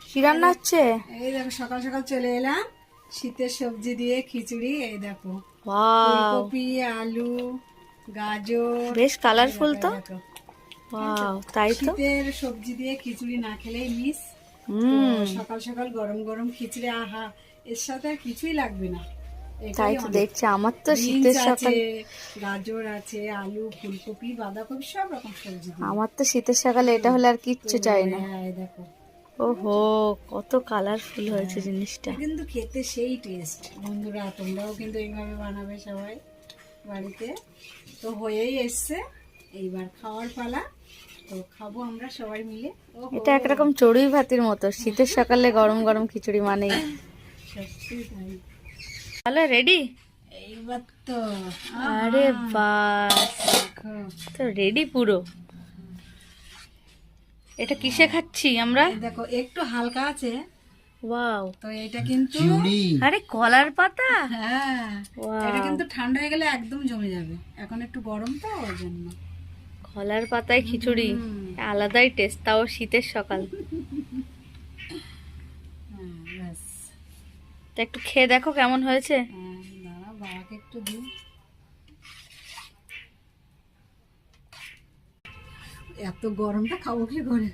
কি রান্না হচ্ছে? এই দেখো সকাল সকাল চলে এলাম শীতের সবজি দিয়ে খিচুড়ি। এই দেখো ওয়াও, ফুলকপি, আলু, গাজর। বেশ কালারফুল তো। দেখো ওয়াও, তাই তো। শীতের সবজি দিয়ে খিচুড়ি না খেলেই মিস। তো হুম, সকাল সকাল গরম গরম খিচুড়ি, আহা, এর সাথে আর কিছুই লাগবে না। তাই এটাই তো অনেক। দেখছি। আমার তো বিনস শীতের আছে, সকাল, গাজর আছে, আলু, ফুলকপি, বাঁধাকপি, সব রকম সবজি দিয়ে। আমার তো শীতের সকালে এটা হলে আর তো কিচ্ছু চাই না। হ্যাঁ, এই দেখো ওহো, কত কালারফুল হয়েছে জিনিসটা। এটা কিন্তু খেতে সেই টেস্ট। বন্ধুরা, তোমরাও কিন্তু এইভাবে বানাবে সবাই বাড়িতে। তো হয়েই এসছে, এইবার খাওয়ার পালা। তো খাবো আমরা সবাই মিলে। ওহো, এটা একরকম চড়ুই ভাতির মতো, শীতের সকালে গরম গরম খিচুড়ি মানেই। সত্যি তাই। তাহলে রেডি? এইবার তো আরে বাস, দেখো, তো রেডি পুরো। এটা কিসে খাচ্ছি আমরা? এই দেখো একটু হালকা আছে। ওয়াও, তো এটা কিন্তু, আরে কলার পাতা। হ্যাঁ, এটা ওয়াও, কিন্তু ঠান্ডা হয়ে গেলে একদম জমে যাবে। এখন একটু গরম তো, ওই জন্য। কলার পাতায় খিচুড়ি, হুম, আলাদাই টেস্ট, তাও শীতের সকাল। হ্যাঁ, ব্যাস। তা একটু খেয়ে দেখো কেমন হয়েছে। হ্যাঁ, দাঁড়াও, বাবাকে একটু দিই। এত গরমটা খাবো কি করে?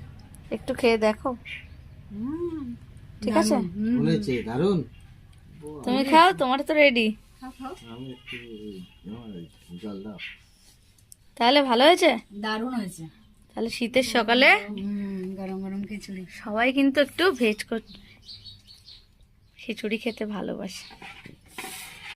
একটু খেয়ে দেখো, হুম, ঠিক আছে? দারুণ। হুম, বলেছে দারুন। তুমি খাও, তোমার তো রেডি। খাও, খাও। আমি একটু জল দাও। তাহলে ভালো হয়েছে। দারুণ হয়েছে। তাহলে শীতের সকালে গরম গরম খিচুড়ি। সবাই কিন্তু একটু ভেজ খিচুড়ি খেতে ভালোবাসে।